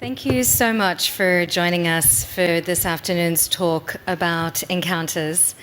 Thank you so much for joining us for this afternoon's talk about encounters.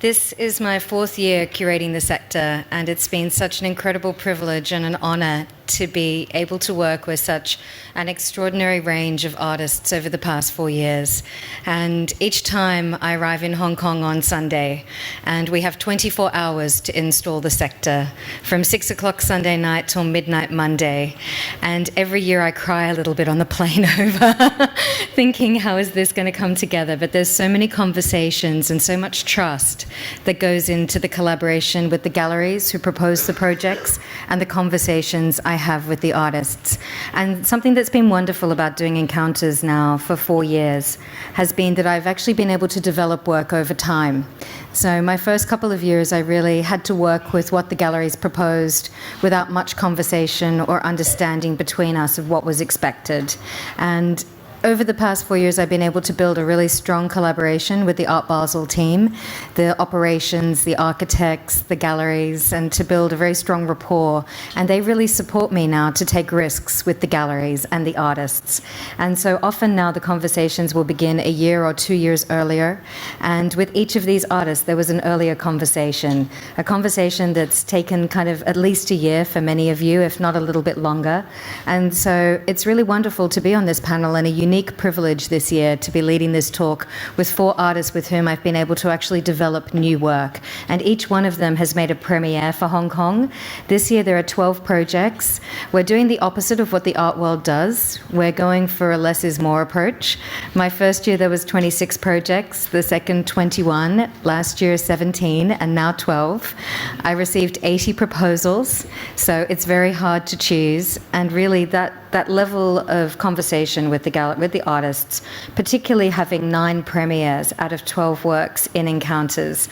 This is my fourth year curating the sector, and it's been such an incredible privilege and an honour to be able to work with such an extraordinary range of artists over the past 4 years. And each time I arrive in Hong Kong on Sunday, and we have 24 hours to install the sector, from 6 o'clock Sunday night till midnight Monday. And every year I cry a little bit on the plane over, thinking, how is this going to come together? But there's so many conversations and so much trust that goes into the collaboration with the galleries who propose the projects and the conversations I have with the artists. And something that's been wonderful about doing encounters now for 4 years has been that I've actually been able to develop work over time. So my first couple of years, I really had to work with what the galleries proposed without much conversation or understanding between us of what was expected. And over the past 4 years, I've been able to build a really strong collaboration with the Art Basel team, the operations, the architects, the galleries, and to build a very strong rapport. And they really support me now to take risks with the galleries and the artists. And so often now the conversations will begin a year or 2 years earlier. And with each of these artists, there was an earlier conversation, a conversation that's taken kind of at least a year for many of you, if not a little bit longer. And so it's really wonderful to be on this panel, and a unique privilege this year to be leading this talk with 4 artists with whom I've been able to actually develop new work. And each one of them has made a premiere for Hong Kong. This year there are 12 projects. We're doing the opposite of what the art world does. We're going for a less is more approach. My first year there was 26 projects, the second 21, last year 17, and now 12. I received 80 proposals, so it's very hard to choose. And really that level of conversation with the artists, particularly having 9 premieres out of 12 works in encounters,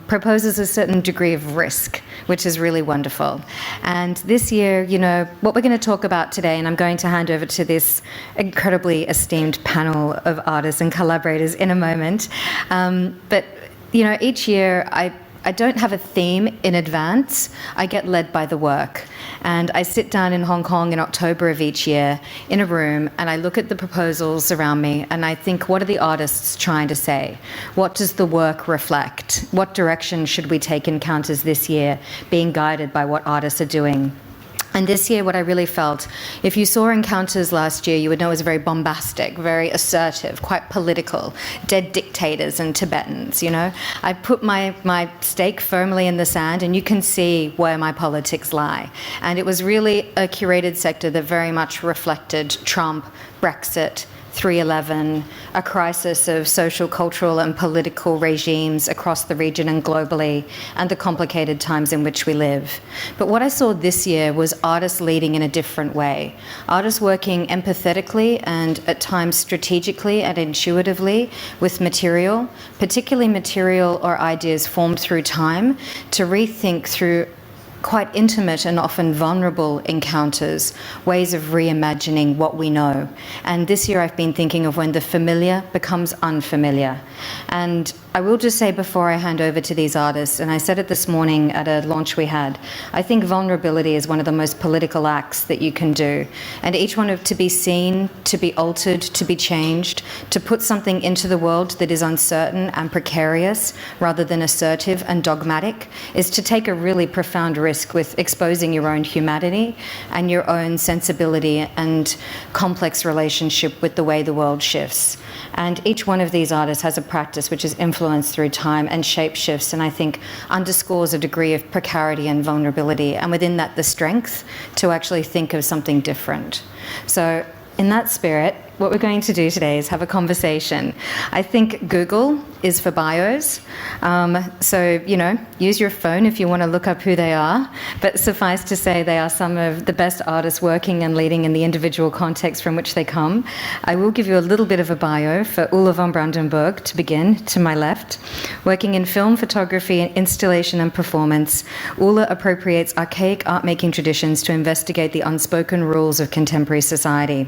proposes a certain degree of risk, which is really wonderful. And this year, you know, what we're going to talk about today, and I'm going to hand over to this incredibly esteemed panel of artists and collaborators in a moment. But, you know, each year I don't have a theme in advance. I get led by the work. And I sit down in Hong Kong in October of each year in a room, and I look at the proposals around me and I think, what are the artists trying to say? What does the work reflect? What direction should we take encounters this year, being guided by what artists are doing? And this year, what I really felt, if you saw encounters last year, you would know it was very bombastic, very assertive, quite political, dead dictators and Tibetans, you know. I put my stake firmly in the sand, and you can see where my politics lie. And it was really a curated sector that very much reflected Trump, Brexit, 3/11, a crisis of social, cultural and political regimes across the region and globally, and the complicated times in which we live. But what I saw this year was artists leading in a different way. Artists working empathetically and at times strategically and intuitively with material, particularly material or ideas formed through time, to rethink through quite intimate and often vulnerable encounters, ways of reimagining what we know. And this year I've been thinking of when the familiar becomes unfamiliar. And I will just say before I hand over to these artists, and I said it this morning at a launch we had, I think vulnerability is one of the most political acts that you can do. And each one of to be seen, to be altered, to be changed, to put something into the world that is uncertain and precarious rather than assertive and dogmatic, is to take a really profound risk with exposing your own humanity and your own sensibility and complex relationship with the way the world shifts. And each one of these artists has a practice which is influenced through time and shape shifts, and I think underscores a degree of precarity and vulnerability, and within that the strength to actually think of something different. So in that spirit, what we're going to do today is have a conversation. I think Google is for bios. So, you know, use your phone if you want to look up who they are. But suffice to say, they are some of the best artists working and leading in the individual context from which they come. I will give you a little bit of a bio for Ulla von Brandenburg to begin, to my left. Working in film, photography, installation and performance, Ulla appropriates archaic art-making traditions to investigate the unspoken rules of contemporary society.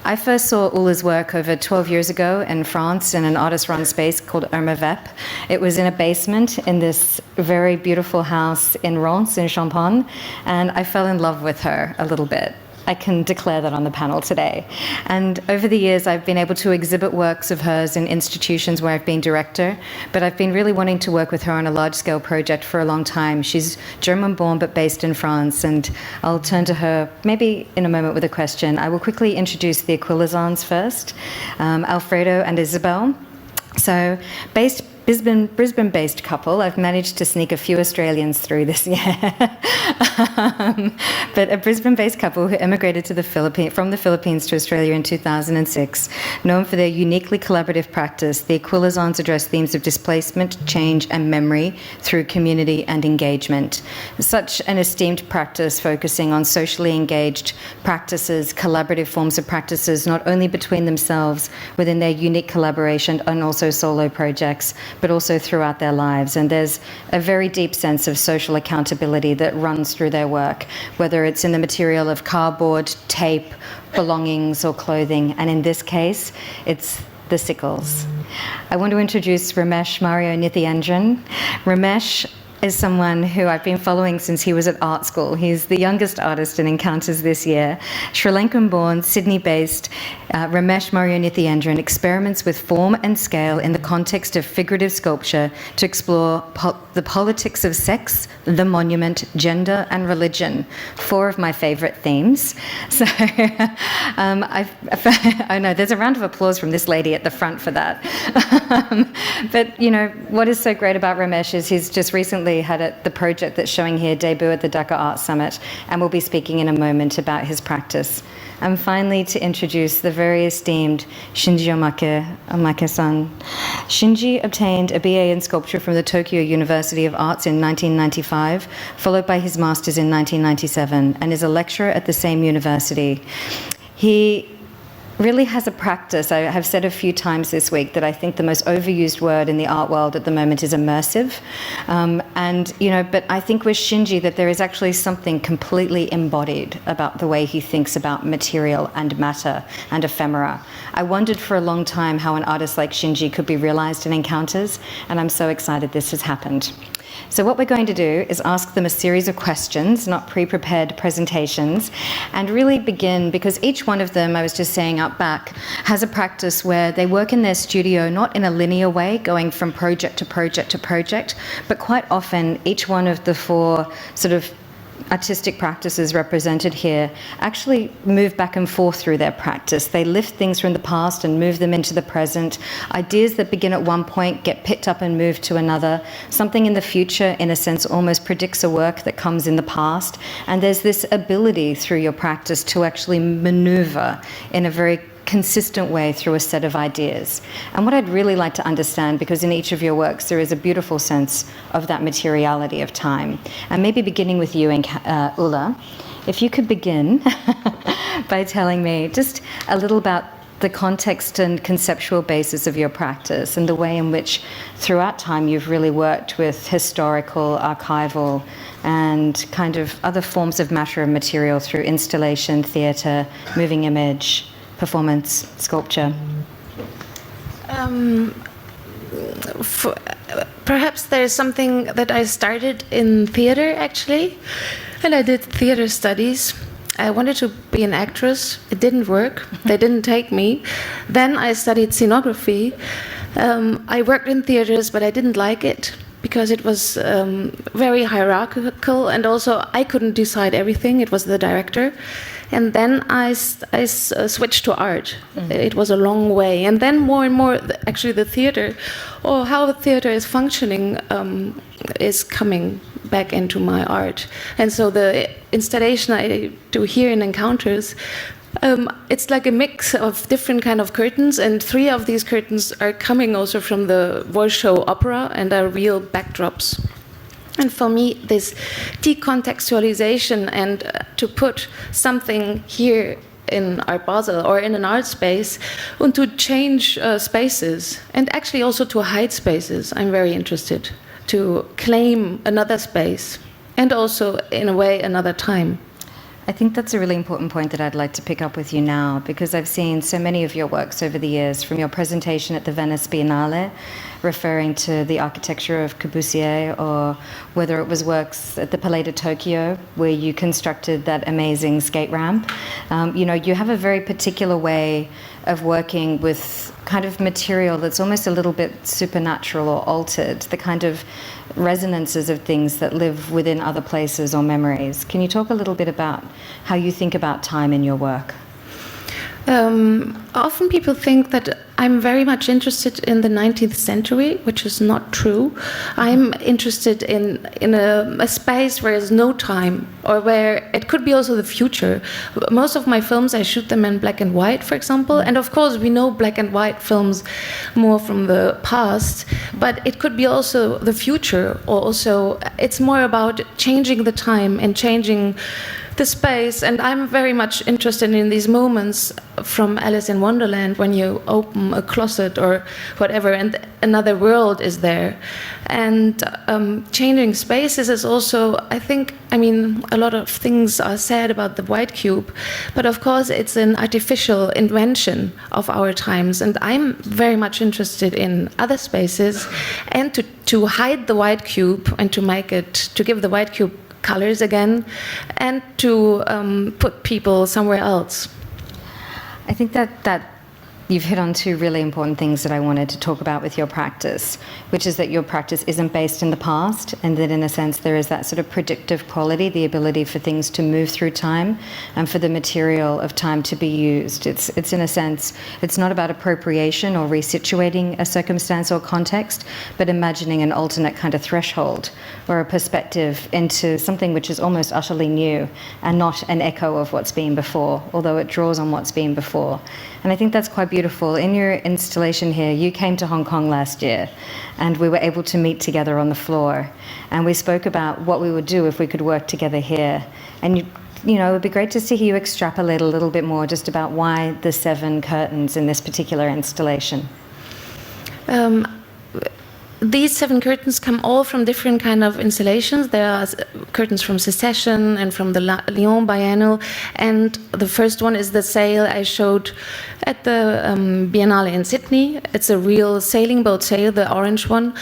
I first saw Ulla's work over 12 years ago in France in an artist-run space called Ohmaki. It was in a basement in this very beautiful house in Reims in Champagne, and I fell in love with her a little bit. I can declare that on the panel today. And over the years, I've been able to exhibit works of hers in institutions where I've been director, but I've been really wanting to work with her on a large-scale project for a long time. She's German-born but based in France, and I'll turn to her maybe in a moment with a question. I will quickly introduce the Aquilizans first, Alfredo and Isabel. So, Brisbane-based couple. I've managed to sneak a few Australians through this year. But a Brisbane-based couple who emigrated to from the Philippines to Australia in 2006. Known for their uniquely collaborative practice, the Aquilizans address themes of displacement, change, and memory through community and engagement. Such an esteemed practice focusing on socially engaged practices, collaborative forms of practices, not only between themselves, within their unique collaboration, and also solo projects, but also throughout their lives. And there's a very deep sense of social accountability that runs through their work, whether it's in the material of cardboard, tape, belongings, or clothing. And in this case, it's the sickles. I want to introduce Ramesh Mario Nithiyendran. Ramesh is someone who I've been following since he was at art school. He's the youngest artist in Encounters this year. Sri Lankan-born, Sydney-based Ramesh Mario Nithiyendran experiments with form and scale in the context of figurative sculpture to explore the politics of sex, the monument, gender, and religion. 4 of my favorite themes. So, I know, there's a round of applause from this lady at the front for that. But, you know, what is so great about Ramesh is he's just recently had the project that's showing here debut at the Dhaka Art Summit, and we'll be speaking in a moment about his practice. And finally, to introduce the very esteemed Shinji Ohmaki-san. Shinji obtained a BA in sculpture from the Tokyo University of Arts in 1995, followed by his master's in 1997, and is a lecturer at the same university. He really has a practice. I have said a few times this week that I think the most overused word in the art world at the moment is immersive. And, you know, but I think with Shinji that there is actually something completely embodied about the way he thinks about material and matter and ephemera. I wondered for a long time how an artist like Shinji could be realized in Encounters, and I'm so excited this has happened. So what we're going to do is ask them a series of questions, not pre-prepared presentations, and really begin, because each one of them, I was just saying up back, has a practice where they work in their studio not in a linear way, going from project to project to project, but quite often each one of the 4 sort of artistic practices represented here actually move back and forth through their practice. They lift things from the past and move them into the present. Ideas that begin at one point get picked up and moved to another. Something in the future, in a sense, almost predicts a work that comes in the past. And there's this ability through your practice to actually maneuver in a very consistent way through a set of ideas. And what I'd really like to understand, because in each of your works there is a beautiful sense of that materiality of time, and maybe beginning with you, Ulla, if you could begin by telling me just a little about the context and conceptual basis of your practice and the way in which throughout time you've really worked with historical, archival, and kind of other forms of matter and material through installation, theatre, moving image, performance, sculpture. Perhaps there's something that I started in theater, actually, and I did theater studies. I wanted to be an actress. It didn't work. They didn't take me. Then I studied scenography. I worked in theaters, but I didn't like it because it was very hierarchical, and also I couldn't decide everything. It was the director. And then I switched to art. Mm-hmm. It was a long way. And then more and more, actually the theater, or how the theater is functioning, is coming back into my art. And so the installation I do here in Encounters, it's like a mix of different kind of curtains, and 3 of these curtains are coming also from the Bolshoi opera and are real backdrops. And for me, this decontextualization and to put something here in Art Basel or in an art space and to change spaces and actually also to hide spaces, I'm very interested, to claim another space and also, in a way, another time. I think that's a really important point that I'd like to pick up with you now, because I've seen so many of your works over the years, from your presentation at the Venice Biennale, referring to the architecture of Corbusier, or whether it was works at the Palais de Tokyo, where you constructed that amazing skate ramp. You have a very particular way of working with kind of material that's almost a little bit supernatural or altered, the kind of resonances of things that live within other places or memories. Can you talk a little bit about how you think about time in your work? Often people think that I'm very much interested in the 19th century, which is not true. I'm interested in a space where there's no time, or where it could be also the future. Most of my films, I shoot them in black and white, for example, and of course we know black and white films more from the past, but it could be also the future, or also it's more about changing the time and changing the space. And I'm very much interested in these moments from Alice in Wonderland, when you open a closet or whatever and another world is there. And changing spaces is also, I mean, a lot of things are said about the white cube, but of course it's an artificial invention of our times, and I'm very much interested in other spaces, and to hide the white cube and to give the white cube colors again, and to put people somewhere else. I think that you've hit on two really important things that I wanted to talk about with your practice, which is that your practice isn't based in the past, and that in a sense there is that sort of predictive quality, the ability for things to move through time and for the material of time to be used. It's in a sense, it's not about appropriation or resituating a circumstance or context, but imagining an alternate kind of threshold or a perspective into something which is almost utterly new and not an echo of what's been before, although it draws on what's been before. And I think that's quite beautiful. In your installation here, you came to Hong Kong last year, and we were able to meet together on the floor, and we spoke about what we would do if we could work together here. And it would be great to see you extrapolate a little bit more just about why the 7 curtains in this particular installation. These 7 curtains come all from different kind of installations. There are curtains from Secession and from the Lyon Biennial, and the first one is the sail I showed at the Biennale in Sydney. It's a real sailing boat sail, the orange one.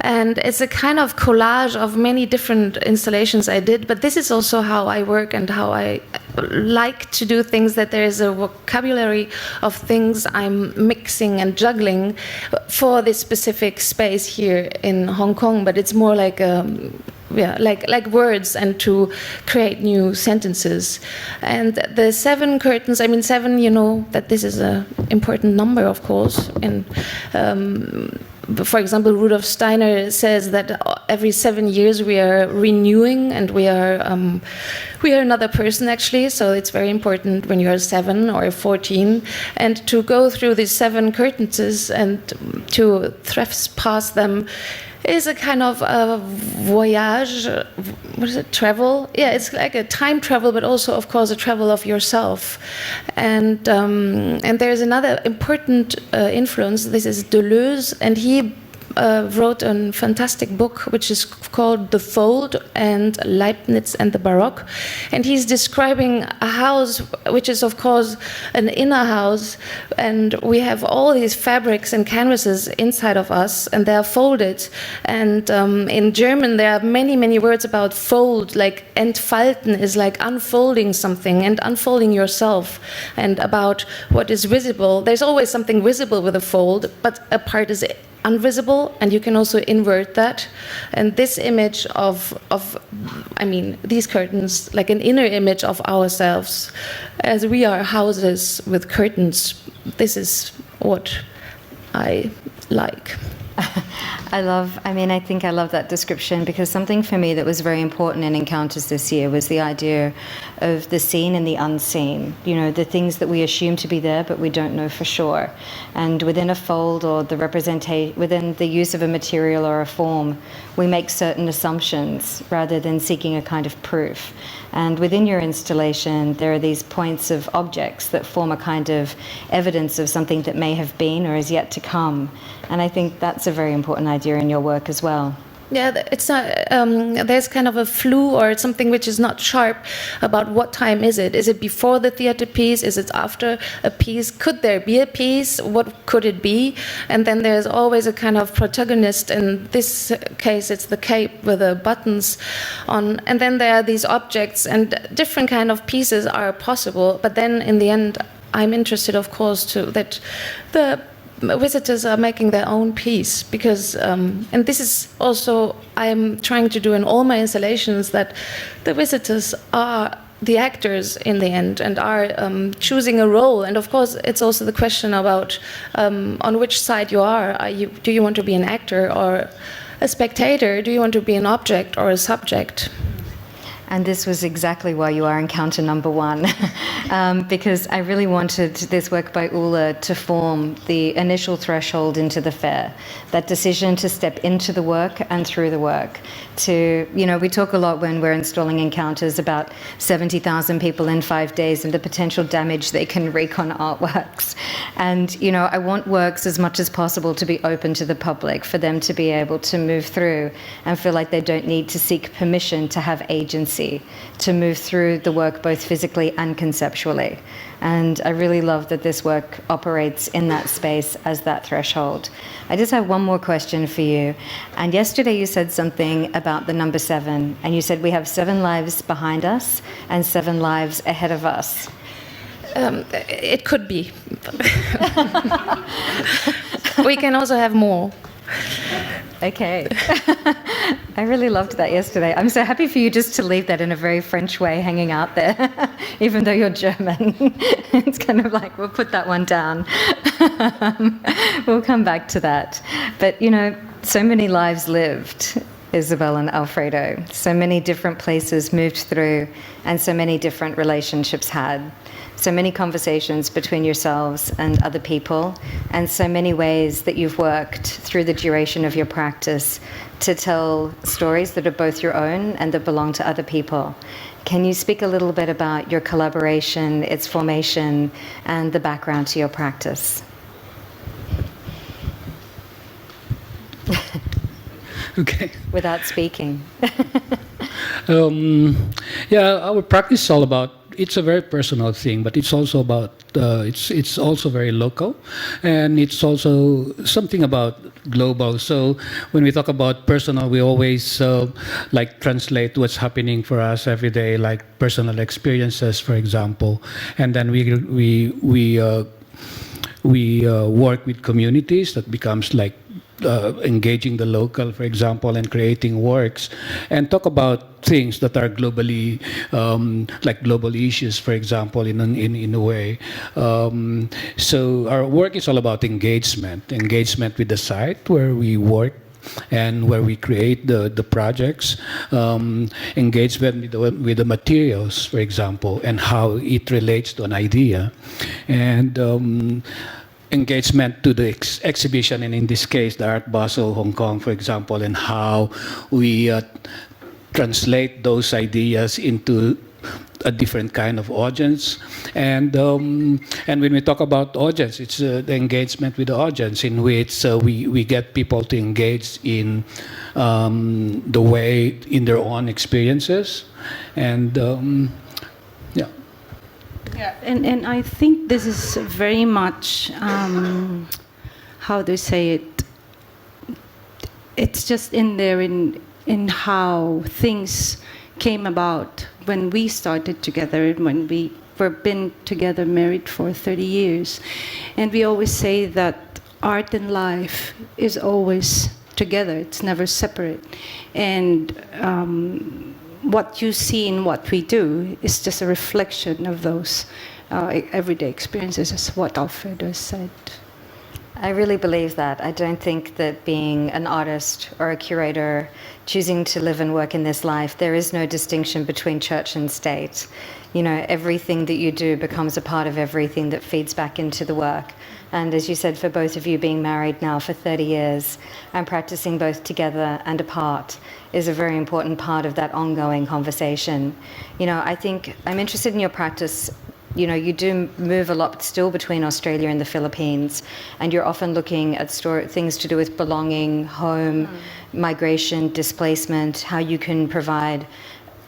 And it's a kind of collage of many different installations I did, but this is also how I work and how I like to do things, that there is a vocabulary of things I'm mixing and juggling for this specific space here in Hong Kong, but it's more like like words, and to create new sentences. And the 7 curtains, 7, you know that this is an important number, of course, and for example, Rudolf Steiner says that every 7 years we are renewing, and we are another person, actually. So it's very important when you are 7 or 14, and to go through these 7 curtains and to trespass them is a kind of a voyage. What is it? Travel? Yeah, it's like a time travel, but also, of course, a travel of yourself. And there's another important influence. This is Deleuze, and he wrote a fantastic book which is called The Fold and Leibniz and the Baroque. And he's describing a house which is, of course, an inner house, and we have all these fabrics and canvases inside of us, and they are folded. And in German there are many, many words about fold, like entfalten is like unfolding something and unfolding yourself, and about what is visible. There's always something visible with a fold, but a part is invisible, and you can also invert that. And this image of these curtains, like an inner image of ourselves, as we are houses with curtains, this is what I like. I think I love that description, because something for me that was very important in Encounters this year was the idea of the seen and the unseen, the things that we assume to be there but we don't know for sure. And within a fold, or within the use of a material or a form, we make certain assumptions rather than seeking a kind of proof. And within your installation, there are these points of objects that form a kind of evidence of something that may have been or is yet to come. And I think that's a very important idea in your work as well. Yeah, it's not. There's kind of a flu or something which is not sharp about what time is it. Is it before the theater piece? Is it after a piece? Could there be a piece? What could it be? And then there's always a kind of protagonist. In this case, it's the cape with the buttons on. And then there are these objects, and different kind of pieces are possible. But then in the end, I'm interested, of course, that the visitors are making their own piece, because and this is also I'm trying to do in all my installations, that the visitors are the actors in the end and are choosing a role. And of course it's also the question about on which side you are. Do you want to be an actor or a spectator? Do you want to be an object or a subject? And this was exactly why you are encounter number one, because I really wanted this work by Ulla to form the initial threshold into the fair, that decision to step into the work and through the work. We talk a lot when we're installing encounters about 70,000 people in 5 days and the potential damage they can wreak on artworks. And, I want works as much as possible to be open to the public, for them to be able to move through and feel like they don't need to seek permission to have agency to move through the work both physically and conceptually. And I really love that this work operates in that space as that threshold. I just have one more question for you. And yesterday you said something about the number 7, and you said we have 7 lives behind us and 7 lives ahead of us. It could be. We can also have more. Okay. I really loved that yesterday. I'm so happy for you just to leave that in a very French way hanging out there, even though you're German. It's kind of like, we'll put that one down. We'll come back to that. But, so many lives lived, Isabel and Alfredo. So many different places moved through, and so many different relationships had. So many conversations between yourselves and other people, and so many ways that you've worked through the duration of your practice to tell stories that are both your own and that belong to other people. Can you speak a little bit about your collaboration, its formation, and the background to your practice? Okay. Without speaking. Our practice is all about, it's a very personal thing, but it's also about, it's also very local, and it's also something about global. So when we talk about personal, we always translate what's happening for us every day, like personal experiences, for example, and then we work with communities. That becomes like engaging the local, for example, and creating works, and talk about things that are globally, like global issues, for example, in a way. So our work is all about engagement with the site where we work and where we create the projects, engagement with the materials, for example, and how it relates to an idea, and engagement to the exhibition, and in this case, the Art Basel, Hong Kong, for example, and how we translate those ideas into a different kind of audience. And when we talk about audience, it's the engagement with the audience, in which we get people to engage in the way, in their own experiences, and yeah, and I think this is very much, how do you say it? It's just in there in how things came about when we started together, and when we were been together, married for 30 years. And we always say that art and life is always together. It's never separate. And what you see in what we do is just a reflection of those everyday experiences, as what Alfredo said. I really believe that. I don't think that being an artist or a curator, choosing to live and work in this life, there is no distinction between church and state. Everything that you do becomes a part of everything that feeds back into the work. And as you said, for both of you being married now for 30 years and practicing both together and apart is a very important part of that ongoing conversation. I think I'm interested in your practice you do move a lot still between Australia and the Philippines, and you're often looking at things to do with belonging, home, migration, displacement, how you can provide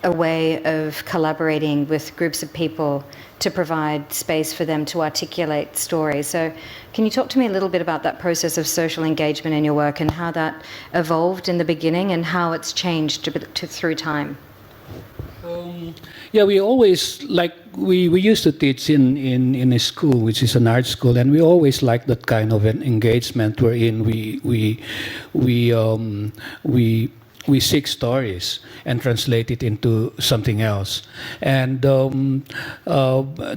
a way of collaborating with groups of people to provide space for them to articulate stories. So can you talk to me a little bit about that process of social engagement in your work and how that evolved in the beginning and how it's changed through time? Yeah, we always we used to teach in a school, which is an art school, and we always liked that kind of an engagement wherein we seek stories and translate it into something else. And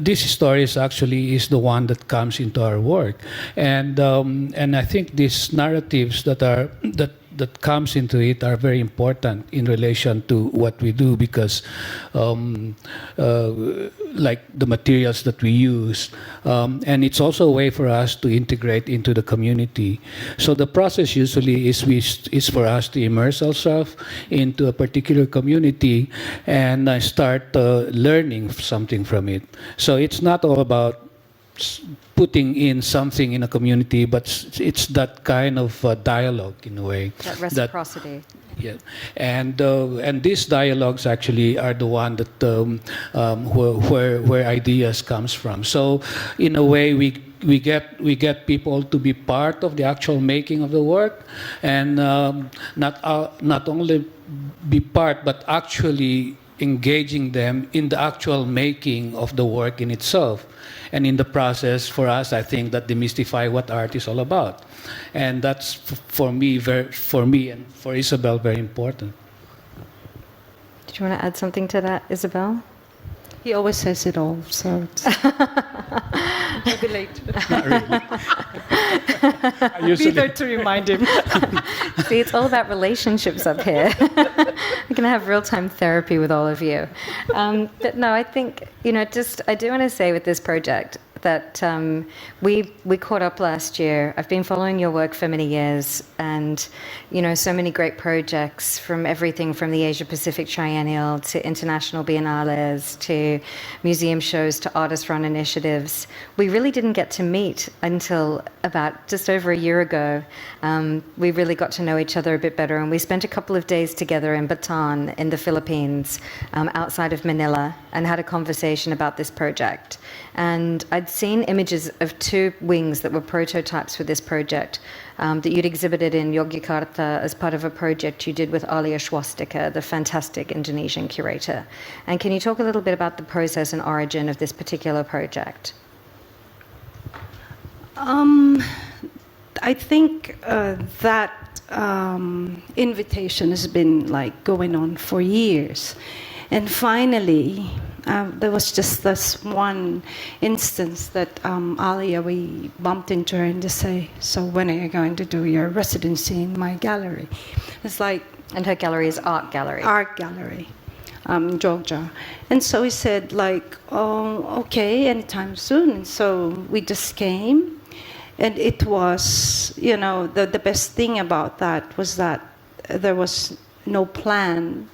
this stories actually is the one that comes into our work. And I think these narratives that comes into it are very important in relation to what we do, because like the materials that we use, and it's also a way for us to integrate into the community. So the process usually is for us to immerse ourselves into a particular community and start learning something from it. So it's not all about putting in something in a community, but it's that kind of dialogue in a way. That reciprocity. Yeah, and these dialogues actually are the one that where ideas comes from. So in a way, we get people to be part of the actual making of the work, and not only be part, but actually engaging them in the actual making of the work in itself. And in the process, for us, I think that demystify what art is all about. And that's, for me and for Isabel, very important. Did you want to add something to that, Isabel? He always says it all, so it's maybe later. Not really. Be there to remind him. See, it's all about relationships up here. We're going to have real-time therapy with all of you. But no, I think, I do want to say with this project that we caught up last year. I've been following your work for many years, and so many great projects, from everything from the Asia Pacific Triennial to international biennales to museum shows to artist-run initiatives. We really didn't get to meet until about just over a year ago. We really got to know each other a bit better, and we spent a couple of days together in Bataan in the Philippines, outside of Manila, and had a conversation about this project. And I'd seen images of 2 wings that were prototypes for this project that you'd exhibited in Yogyakarta as part of a project you did with Alia Swastika, the fantastic Indonesian curator. And can you talk a little bit about the process and origin of this particular project? I think that invitation has been going on for years. And finally, there was just this one instance that Alia, we bumped into her and just say, "So when are you going to do your residency in my gallery?" It's like... And her gallery is Art Gallery. Art Gallery, in Georgia. And so we said, "Oh, okay, anytime soon." And so we just came. And it was, the best thing about that was that there was no plan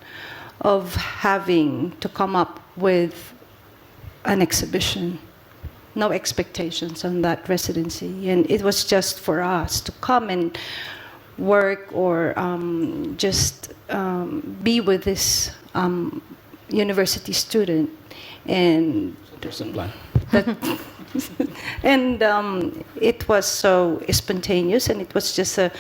of having to come up with an exhibition, no expectations on that residency. And it was just for us to come and work or just be with this university student. And there's a plan. And it was so spontaneous, and it was just a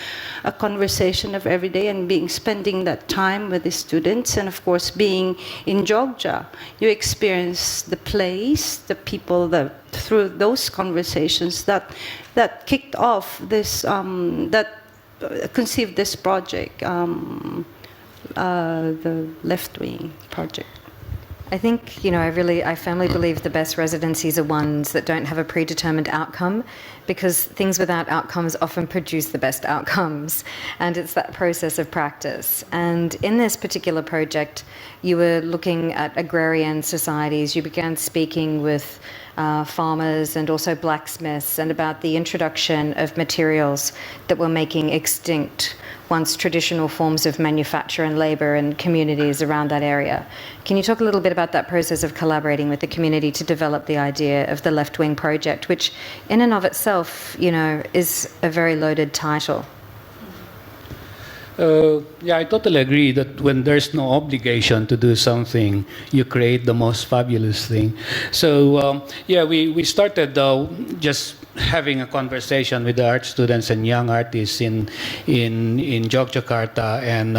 conversation of every day, and spending that time with the students. And of course, being in Jogja, you experience the place, the people, through those conversations that kicked off this, that conceived this project, the Left Wing project. I think, I firmly believe the best residencies are ones that don't have a predetermined outcome, because things without outcomes often produce the best outcomes. And it's that process of practice. And in this particular project, you were looking at agrarian societies. You began speaking with farmers and also blacksmiths, and about the introduction of materials that were making extinct once traditional forms of manufacture and labor and communities around that area. Can you talk a little bit about that process of collaborating with the community to develop the idea of the Left Wing Project, which in and of itself, is a very loaded title? Yeah, I totally agree that when there's no obligation to do something, you create the most fabulous thing. So, we started just having a conversation with the art students and young artists in Yogyakarta, and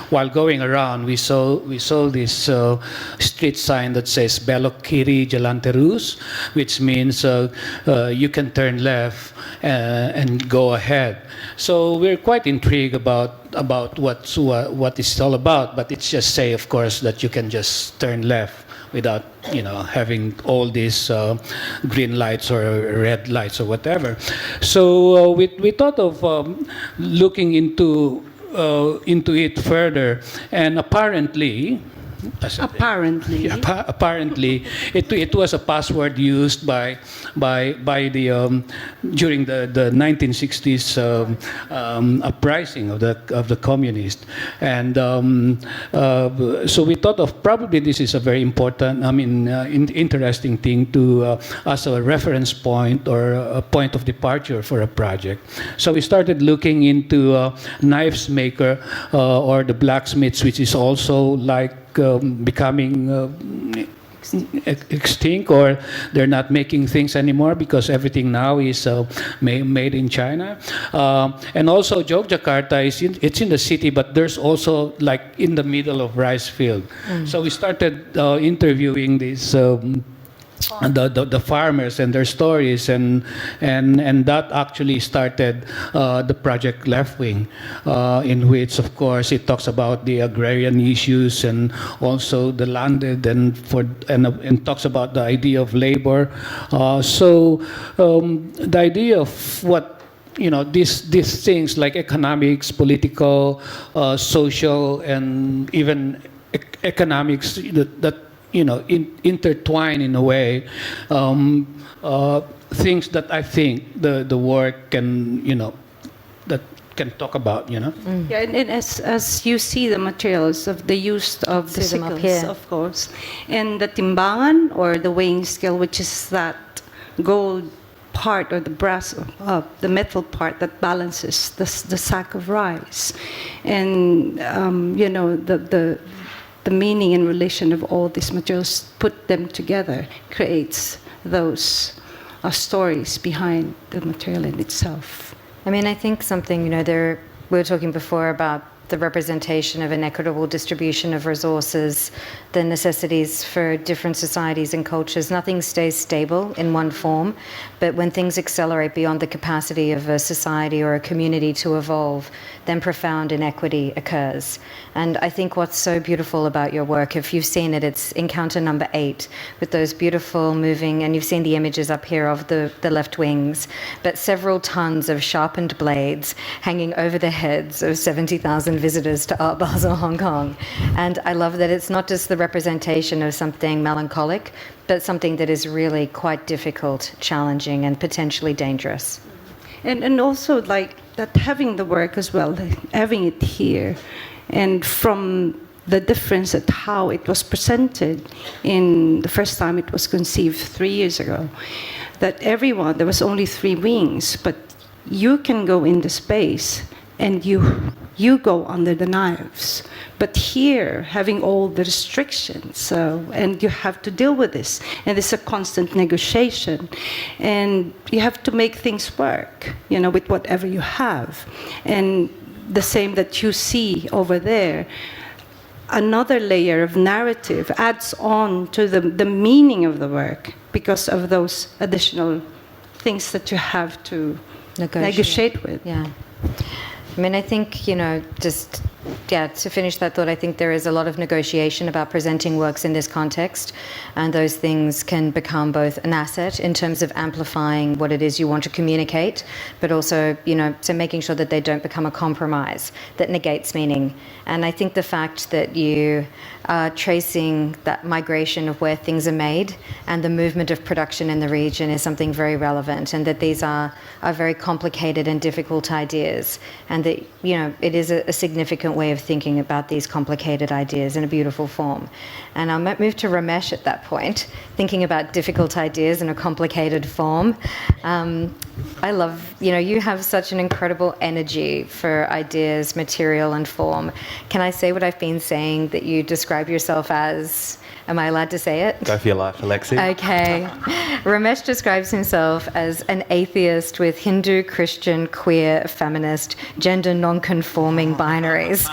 while going around, we saw this street sign that says Belok Kiri Jalan Terus, which means you can turn left and go ahead. So we're quite intrigued about what it's all about, but it's just say, of course, that you can just turn left without having all these green lights or red lights or whatever. So we thought of looking into it further, and apparently. Apparently, it was a password used by the during the 1960s uprising of the communists, and so we thought of probably this is a very important, interesting thing to as a reference point or a point of departure for a project. So we started looking into knives maker or the blacksmiths, which is also like becoming extinct, or they're not making things anymore because everything now is made in China. And also Yogyakarta it's in the city, but there's also like in the middle of rice field. So we started interviewing these the farmers and their stories, and that actually started the project Left Wing, in which, of course, it talks about the agrarian issues and also the landed and talks about the idea of labor. So the idea of what these things like economics, political, social, and even economics that intertwine in a way, things that I think the work can, that can talk about, Yeah, and as you see the materials of the use of the See them up sickles, here. of course, and the timbangan or the weighing scale, which is that gold part or the brass, the metal part that balances the sack of rice, and the meaning and relation of all these materials, put them together, creates those stories behind the material in itself. I think something, we were talking before about the representation of an equitable distribution of resources, the necessities for different societies and cultures. Nothing stays stable in one form, but when things accelerate beyond the capacity of a society or a community to evolve, then profound inequity occurs. And I think what's so beautiful about your work, if you've seen it, it's encounter number 8 with those beautiful moving, and you've seen the images up here of the left wings, but several tons of sharpened blades hanging over the heads of 70,000 visitors to Art Basel, Hong Kong. And I love that it's not just the representation of something melancholic, but something that is really quite difficult, challenging, and potentially dangerous. And also like that, having the work as well, having it here, and from the difference at how it was presented in the first time it was conceived 3 years ago, that there was only 3 wings, but you can go in the space and you go under the knives. But here, having all the restrictions, and you have to deal with this, and it's a constant negotiation, and you have to make things work, with whatever you have. And the same that you see over there, another layer of narrative adds on to the meaning of the work because of those additional things that you have to negotiate with. Yeah. I think, just to finish that thought, I think there is a lot of negotiation about presenting works in this context, and those things can become both an asset in terms of amplifying what it is you want to communicate, but also, so making sure that they don't become a compromise that negates meaning. And I think the fact that you are tracing that migration of where things are made and the movement of production in the region is something very relevant, and that these are very complicated and difficult ideas, and that, it is a significant way of thinking about these complicated ideas in a beautiful form. And I'll move to Ramesh at that point, thinking about difficult ideas in a complicated form. I love, you have such an incredible energy for ideas, material and form. Can I say what I've been saying that you describe yourself as? Am I allowed to say it? Go for your life, Alexie. Okay. Ramesh describes himself as an atheist with Hindu, Christian, queer, feminist, gender non-conforming binaries.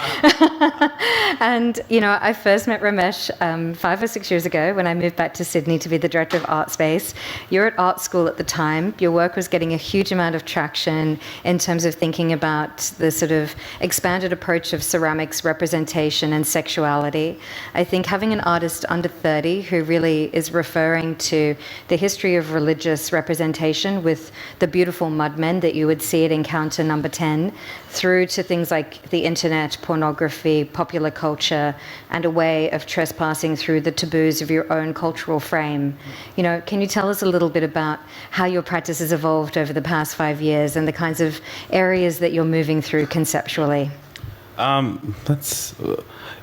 And, I first met Ramesh 5 or 6 years ago when I moved back to Sydney to be the director of Artspace. You were at art school at the time. Your work was getting a huge amount of traction in terms of thinking about the sort of expanded approach of ceramics representation and sexuality. I think having an artist under 30 who really is referring to the history of religious representation with the beautiful mudmen that you would see at Encounter number 10, through to things like the internet, pornography, popular culture, and a way of trespassing through the taboos of your own cultural frame. Can you tell us a little bit about how your practice has evolved over the past 5 years and the kinds of areas that you're moving through conceptually? That's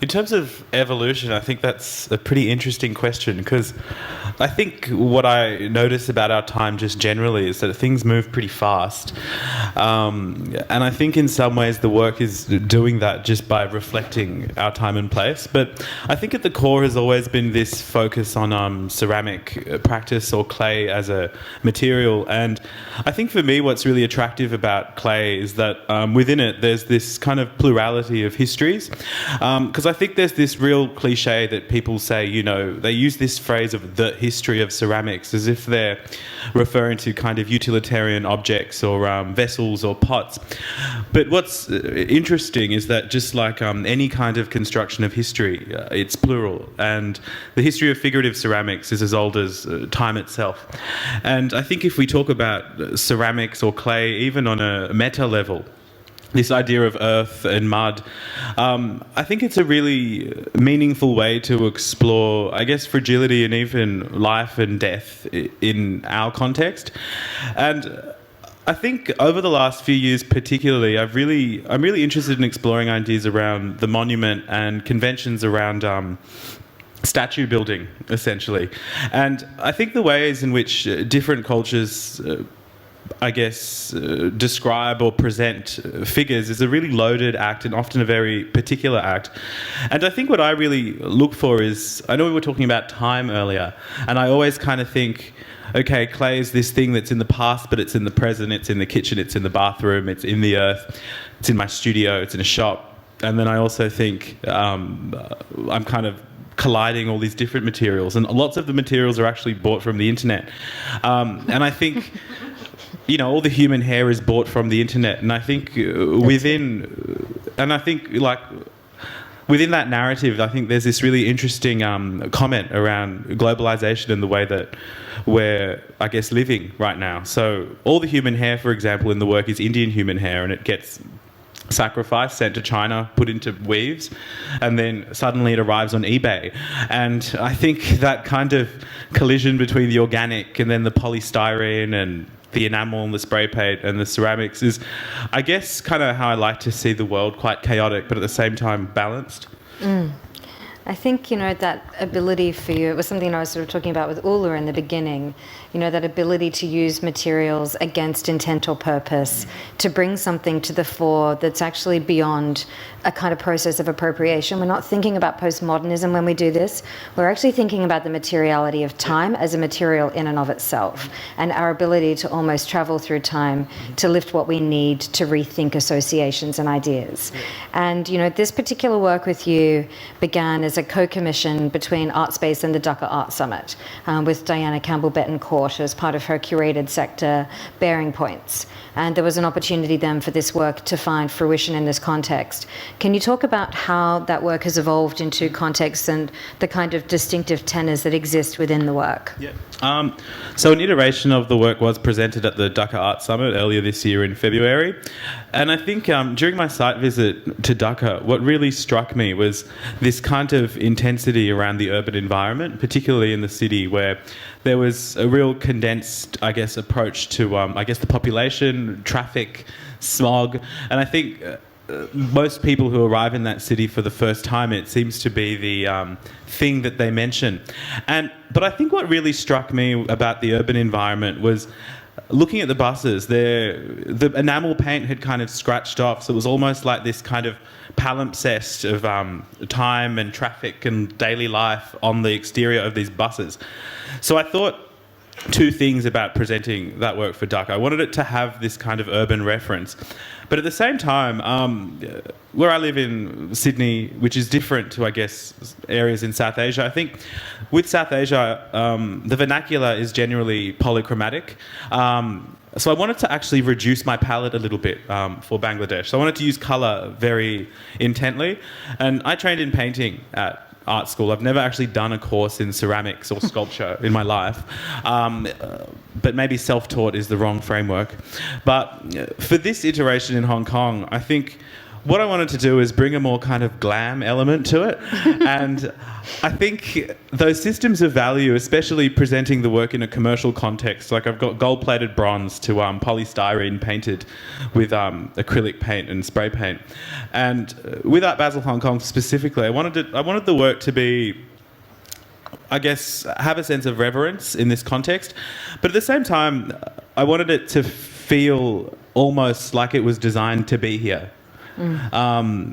in terms of evolution, I think that's a pretty interesting question, because I think what I notice about our time just generally is that things move pretty fast, and I think in some ways the work is doing that just by reflecting our time and place. But I think at the core has always been this focus on ceramic practice or clay as a material, and I think for me what's really attractive about clay is that within it there's this kind of plurality of histories, because I think there's this real cliche that people say, they use this phrase of the history of ceramics as if they're referring to kind of utilitarian objects or vessels or pots. But what's interesting is that just like any kind of construction of history, it's plural, and the history of figurative ceramics is as old as time itself. And I think if we talk about ceramics or clay, even on a meta level, this idea of earth and mud, I think it's a really meaningful way to explore, I guess, fragility and even life and death in our context. And I think over the last few years particularly, I'm really interested in exploring ideas around the monument and conventions around statue building, essentially. And I think the ways in which different cultures describe or present figures is a really loaded act and often a very particular act. And I think what I really look for is, I know we were talking about time earlier, and I always kind of think, okay, clay is this thing that's in the past, but it's in the present, it's in the kitchen, it's in the bathroom, it's in the earth, it's in my studio, it's in a shop. And then I also think I'm kind of colliding all these different materials, and lots of the materials are actually bought from the internet. And I think all the human hair is bought from the internet, and I think within that narrative, I think there's this really interesting comment around globalization and the way that we're, I guess, living right now. So all the human hair, for example, in the work is Indian human hair, and it gets sacrificed, sent to China, put into weaves, and then suddenly it arrives on eBay. And I think that kind of collision between the organic and then the polystyrene and the enamel and the spray paint and the ceramics is, I guess, kind of how I like to see the world, quite chaotic, but at the same time balanced. I think, that ability for you, it was something I was sort of talking about with Ulla in the beginning, that ability to use materials against intent or purpose, to bring something to the fore that's actually beyond a kind of process of appropriation. We're not thinking about postmodernism when we do this. We're actually thinking about the materiality of time as a material in and of itself, and our ability to almost travel through time to lift what we need to rethink associations and ideas. And, this particular work with you began as was a co-commission between Artspace and the Dhaka Art Summit with Diana Campbell-Betancourt as part of her curated sector Bearing Points. And there was an opportunity then for this work to find fruition in this context. Can you talk about how that work has evolved into context and the kind of distinctive tenors that exist within the work? Yeah. So an iteration of the work was presented at the Dhaka Art Summit earlier this year in February. And I think during my site visit to Dhaka, what really struck me was this kind of intensity around the urban environment, particularly in the city, where there was a real condensed, I guess, approach to, the population, traffic, smog. And I think most people who arrive in that city for the first time, it seems to be the thing that they mention. But I think what really struck me about the urban environment was looking at the buses. The enamel paint had kind of scratched off, so it was almost like this kind of palimpsest of time and traffic and daily life on the exterior of these buses. So I thought two things about presenting that work for Dhaka. I wanted it to have this kind of urban reference, but at the same time, where I live in Sydney, which is different to, I guess, areas in South Asia, I think with South Asia, the vernacular is generally polychromatic. So I wanted to actually reduce my palette a little bit for Bangladesh. So I wanted to use colour very intently. And I trained in painting at art school. I've never actually done a course in ceramics or sculpture in my life, but maybe self-taught is the wrong framework. But for this iteration in Hong Kong, I think what I wanted to do is bring a more kind of glam element to it. And I think those systems of value, especially presenting the work in a commercial context, like I've got gold-plated bronze to polystyrene painted with acrylic paint and spray paint. And with Art Basel Hong Kong specifically, I wanted the work to be, I guess, have a sense of reverence in this context. But at the same time, I wanted it to feel almost like it was designed to be here.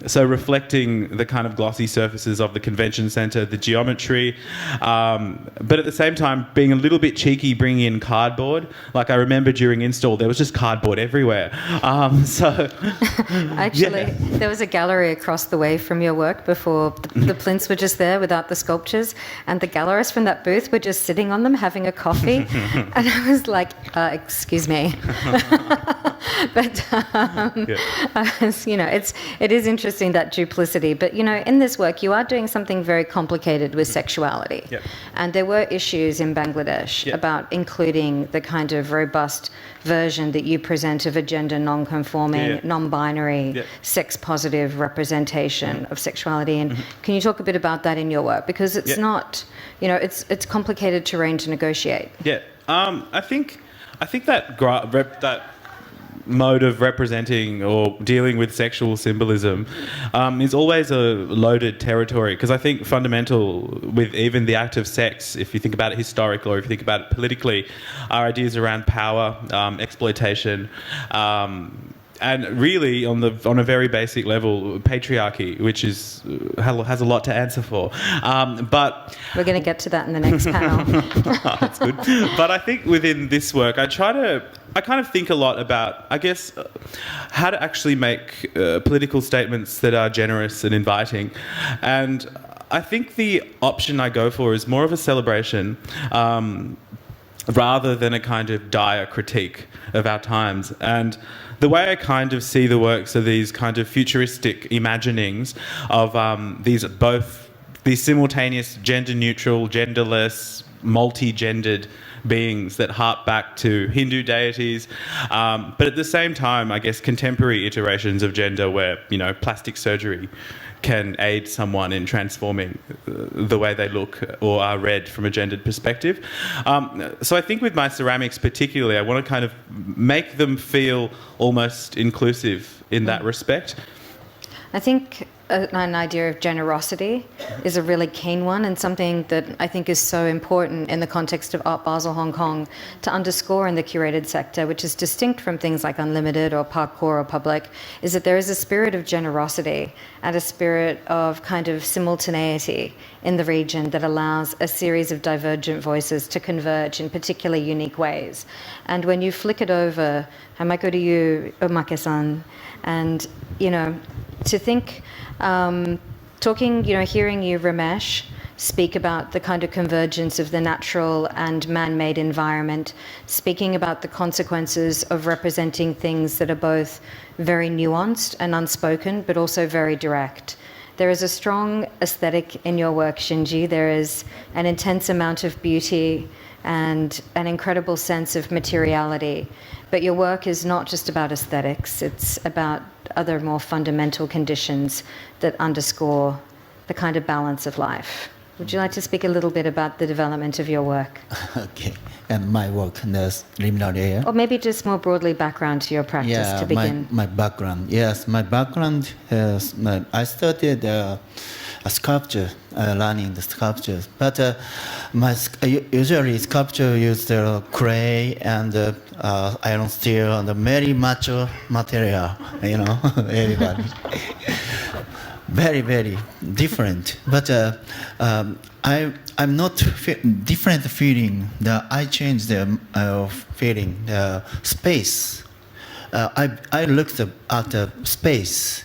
So reflecting the kind of glossy surfaces of the convention centre, the geometry, but at the same time being a little bit cheeky, bringing in cardboard. Like I remember during install, there was just cardboard everywhere. Actually, there was a gallery across the way from your work before the plinths were just there without the sculptures, and the gallerists from that booth were just sitting on them having a coffee, and I was like, excuse me. But it is interesting, that duplicity. But in this work, you are doing something very complicated with sexuality, and there were issues in Bangladesh about including the kind of robust version that you present of a gender non-conforming, non-binary, sex-positive representation of sexuality. And can you talk a bit about that in your work, because it's not, it's complicated terrain to negotiate. I think that mode of representing or dealing with sexual symbolism is always a loaded territory, because I think fundamental with even the act of sex, if you think about it historically or if you think about it politically, are ideas around power, exploitation, and really on a very basic level, patriarchy, which has a lot to answer for. But we're going to get to that in the next panel. That's good. But I think within this work, I kind of think a lot about, I guess, how to actually make political statements that are generous and inviting. And I think the option I go for is more of a celebration rather than a kind of dire critique of our times. And the way I kind of see the works are these kind of futuristic imaginings of these simultaneous gender-neutral, genderless, multi-gendered beings that harp back to Hindu deities, but at the same time, I guess, contemporary iterations of gender where, plastic surgery can aid someone in transforming the way they look or are read from a gendered perspective. So I think with my ceramics particularly, I want to kind of make them feel almost inclusive in that respect. I think an idea of generosity is a really keen one, and something that I think is so important in the context of Art Basel Hong Kong to underscore in the curated sector, which is distinct from things like Unlimited or Parkour or Public, is that there is a spirit of generosity and a spirit of kind of simultaneity in the region that allows a series of divergent voices to converge in particularly unique ways. And when you flick it over, I might go to you, Ohmaki-san, and, to think Hearing you, Ramesh, speak about the kind of convergence of the natural and man-made environment, speaking about the consequences of representing things that are both very nuanced and unspoken, but also very direct. There is a strong aesthetic in your work, Shinji. There is an intense amount of beauty and an incredible sense of materiality. But your work is not just about aesthetics, it's about other more fundamental conditions that underscore the kind of balance of life. Would you like to speak a little bit about the development of your work? Okay, and my work in the liminal area. Or maybe just more broadly background to your practice to begin. My background. Yes, my background is I studied a sculpture, learning the sculptures. But usually sculpture use the clay and iron steel and very mature material. Everybody. Very, very different. But I'm not different feeling. I changed the feeling, the space. I looked at the space.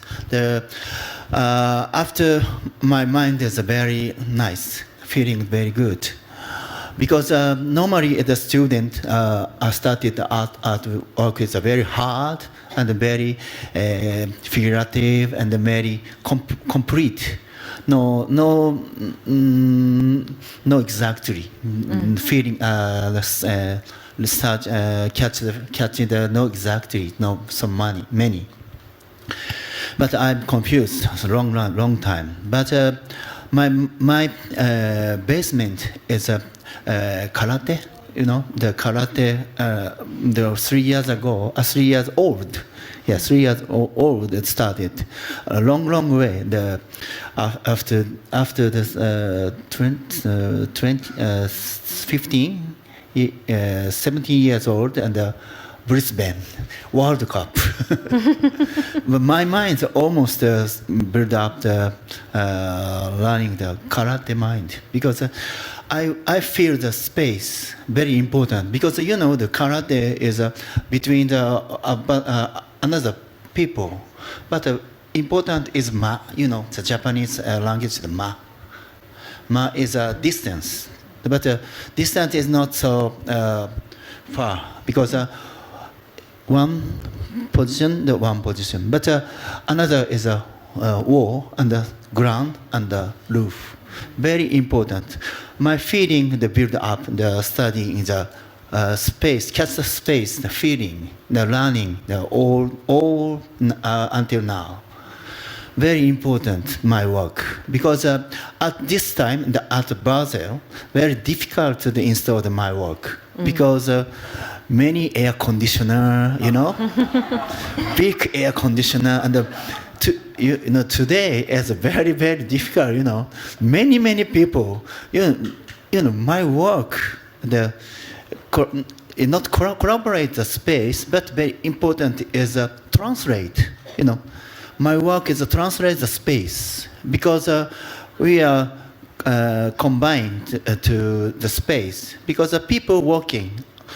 After my mind is very nice, feeling very good. Because normally as a student, I started the art work is very hard and very figurative and very complete. No exactly feeling. Catching the no exactly many. But I'm confused. It's a long time. But my basement is a karate. The karate. The 3 years ago, 3 years old. Yeah, 3 years old. It started a long way. After this 17 years old and Brisbane World Cup. But my mind almost built up the learning the karate mind because I feel the space very important because the karate is between the another people, but important is ma. The Japanese language the ma. Ma is a distance, but distance is not so far because. One position, but another is a wall and the ground and the roof. Very important. My feeling, the build up, the studying in the space, catch the space, the feeling, the learning, the all until now. Very important, my work. Because at this time, the Art Basel, very difficult to install my work. Because many air conditioner, big air conditioner, and today is very, very difficult, Many people, my work, not collaborate the space, but very important is translate, My work is translate the space because we are combined to the space because the people working,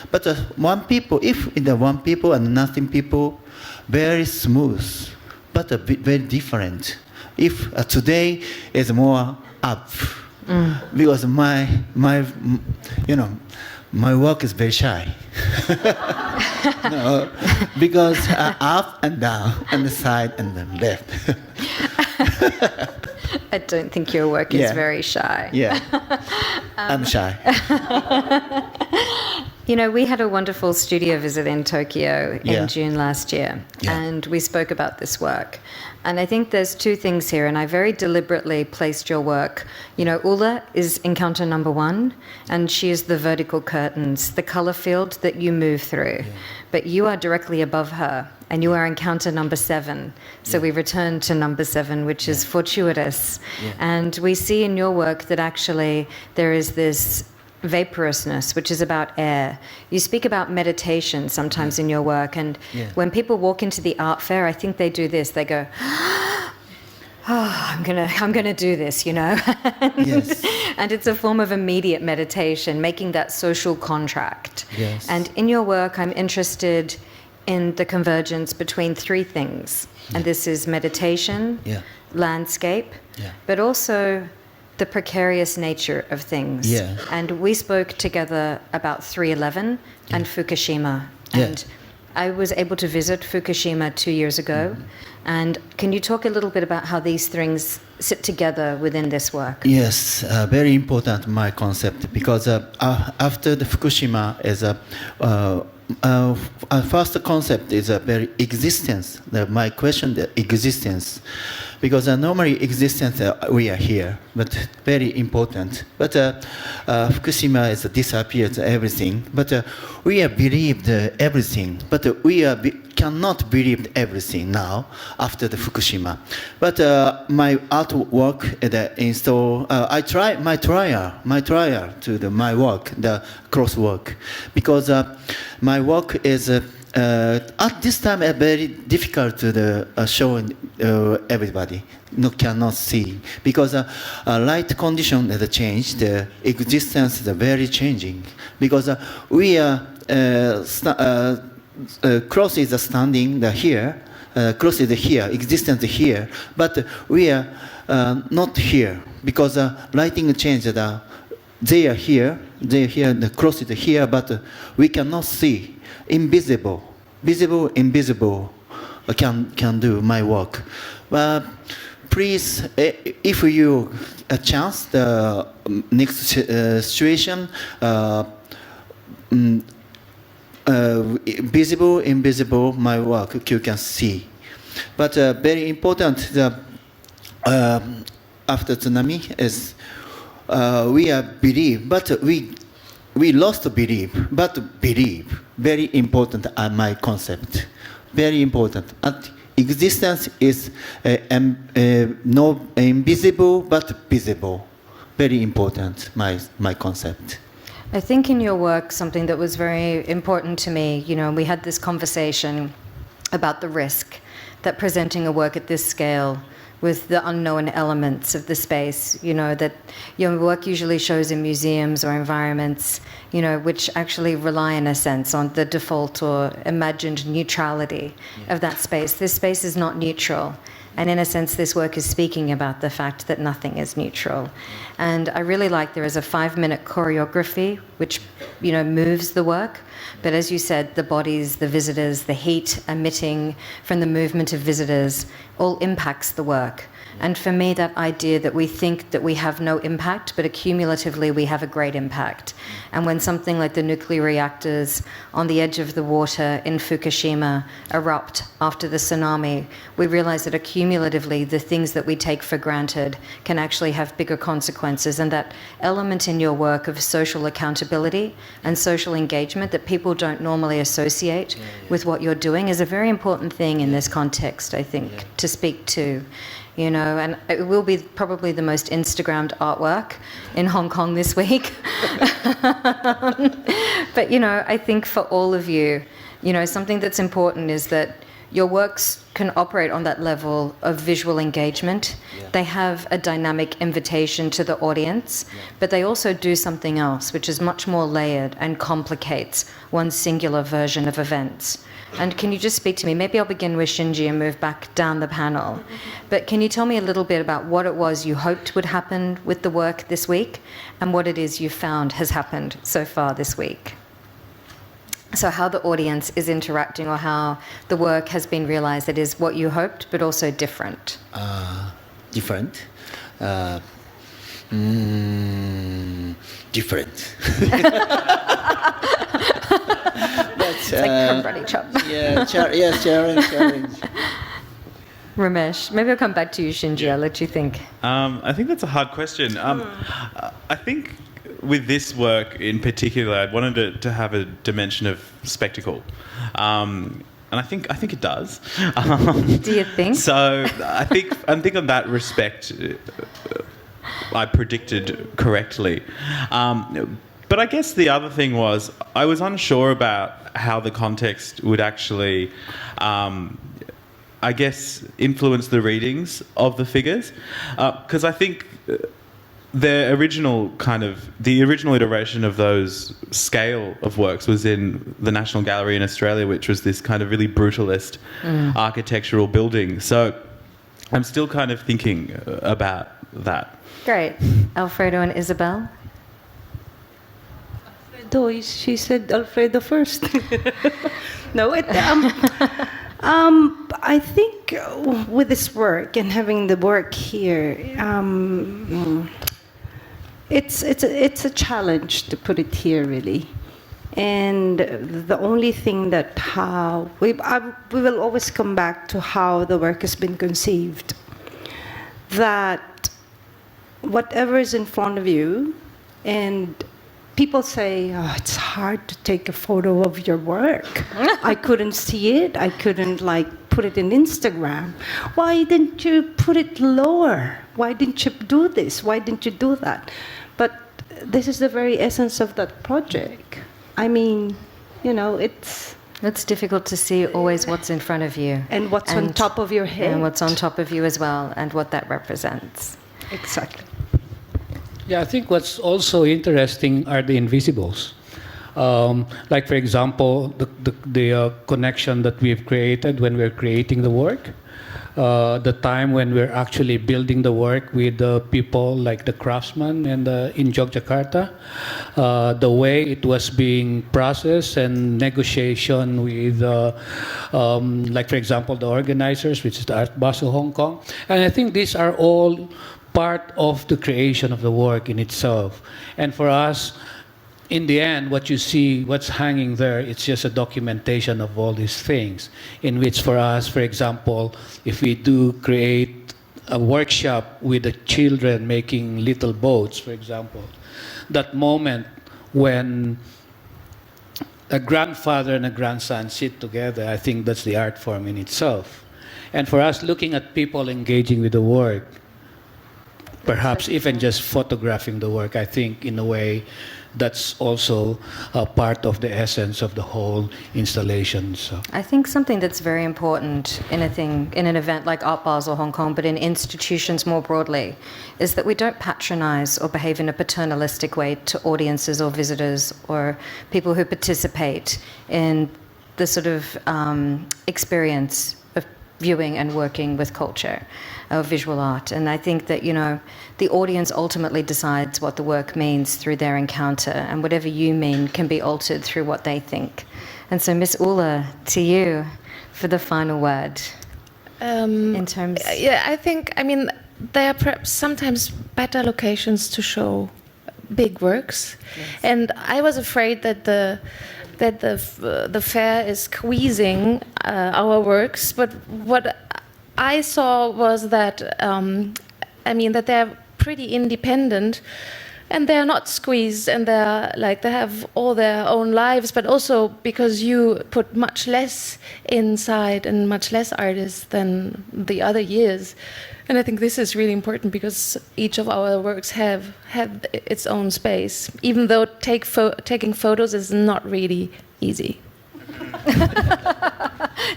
but if in the one people and nothing people, very smooth, but very different. If today is more up, because my work is very shy. No, because up and down, and the side and the left. I don't think your work is very shy. Yeah, I'm shy. We had a wonderful studio visit in Tokyo in June last year, and we spoke about this work. And I think there's two things here, and I very deliberately placed your work. Ulla is encounter number 1, and she is the vertical curtains, the color field that you move through. Yeah. But you are directly above her, and you are encounter number 7. So we return to number 7, which is fortuitous. Yeah. And we see in your work that actually there is this vaporousness, which is about air. You speak about meditation sometimes in your work, and when people walk into the art fair, I think they do this. They go, I'm gonna do this, Yes. And it's a form of immediate meditation, making that social contract. Yes. And in your work, I'm interested in the convergence between three things. And this is meditation, Yeah. landscape, Yeah. but also the precarious nature of things. Yeah. And we spoke together about 311 and Fukushima. Yeah. And I was able to visit Fukushima 2 years ago. And can you talk a little bit about how these things sit together within this work? Yes, very important my concept because after the Fukushima is first concept is a very existence. My question, the existence, because normally existence we are here, but very important. But Fukushima is disappeared everything. But we are believed everything. But we are cannot believe everything now after the Fukushima. But my artwork install. I try my trial to my work, the cross work, because my work is at this time very difficult to show everybody. No, cannot see because light condition has changed. The existence is very changing because we are cross is standing here. Cross is here, existence here, but we are not here because lighting changed. They are here, the cross is here, but we cannot see. Invisible, invisible can do my work. Please, if you a chance, the next situation, visible, invisible, my work you can see. But very important, after tsunami is we are believe, but we lost belief, but believe. Very important my concept. Very important. And existence is no invisible but visible. Very important my concept. I think in your work, something that was very important to me, we had this conversation about the risk that presenting a work at this scale with the unknown elements of the space, that your work usually shows in museums or environments, which actually rely in a sense on the default or imagined neutrality of that space. This space is not neutral. And in a sense, this work is speaking about the fact that nothing is neutral. And I really like there is a 5-minute choreography which, moves the work. But as you said, the bodies, the visitors, the heat emitting from the movement of visitors all impacts the work. And for me, that idea that we think that we have no impact, but accumulatively we have a great impact. And when something like the nuclear reactors on the edge of the water in Fukushima erupt after the tsunami, we realize that accumulatively the things that we take for granted can actually have bigger consequences. And that element in your work of social accountability and social engagement that people don't normally associate with what you're doing is a very important thing in this context, I think, to speak to. And it will be probably the most Instagrammed artwork in Hong Kong this week. But, I think for all of you, something that's important is that your works can operate on that level of visual engagement. Yeah. They have a dynamic invitation to the audience, but they also do something else, which is much more layered and complicates one singular version of events. And can you just speak to me? Maybe I'll begin with Shinji and move back down the panel. But can you tell me a little bit about what it was you hoped would happen with the work this week and what it is you found has happened so far this week? So how the audience is interacting or how the work has been realized that is what you hoped, but also different. Different? Different. It's like karate chop. Challenge. Ramesh, maybe I'll come back to you, Shinji. I'll let you think. I think that's a hard question. I think with this work in particular, I wanted to have a dimension of spectacle. And I think it does. Do you think? So I think on that respect, I predicted correctly. But I guess the other thing was I was unsure about how the context would actually, influence the readings of the figures. Because I think the original iteration of those scale of works was in the National Gallery in Australia, which was this kind of really brutalist architectural building. So I'm still kind of thinking about that. Great. Alfredo and Isabel? Alfredo, she said Alfredo first. No, I think with this work and having the work here, it's a challenge to put it here, really. And the only thing that we will always come back to how the work has been conceived. That whatever is in front of you, and people say, oh, it's hard to take a photo of your work. I couldn't see it. I couldn't put it in Instagram. Why didn't you put it lower? Why didn't you do this? Why didn't you do that? But this is the very essence of that project. I mean, it's difficult to see always what's in front of you. And what's on top of your head. And what's on top of you as well, and what that represents. Exactly. Yeah, I think what's also interesting are the invisibles. Like, for example, the connection that we've created when we're creating the work. The time when we're actually building the work with the people like the craftsmen in Yogyakarta, the way it was being processed and negotiation with, like, for example, the organizers, which is the Art Basel Hong Kong. And I think these are all part of the creation of the work in itself. And for us, in the end, what you see, what's hanging there, it's just a documentation of all these things. In which, for us, for example, if we do create a workshop with the children making little boats, for example, that moment when a grandfather and a grandson sit together, I think that's the art form in itself. And for us, looking at people engaging with the work, perhaps even just photographing the work, I think in a way that's also a part of the essence of the whole installation. So I think something that's very important in an event like Art Basel Hong Kong, but in institutions more broadly, is that we don't patronize or behave in a paternalistic way to audiences or visitors or people who participate in the sort of experience of viewing and working with culture or visual art. And I think that, the audience ultimately decides what the work means through their encounter, and whatever you mean can be altered through what they think. And so, Miss Ulla, to you for the final word. In terms... Yeah, I think, there are perhaps sometimes better locations to show big works. Yes. And I was afraid that the fair is squeezing our works, but what I saw was that that they're pretty independent, and they're not squeezed, and they have all their own lives, but also because you put much less inside and much less artists than the other years. And I think this is really important because each of our works have its own space, even though taking photos is not really easy.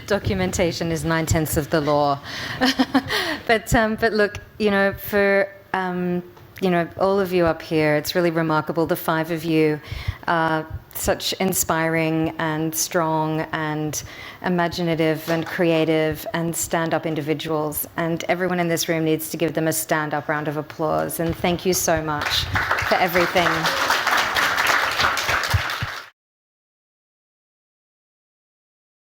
Documentation is 9/10 of the law. But look, for all of you up here, it's really remarkable. The 5 of you are such inspiring and strong and imaginative and creative and stand-up individuals. And everyone in this room needs to give them a stand-up round of applause. And thank you so much for everything.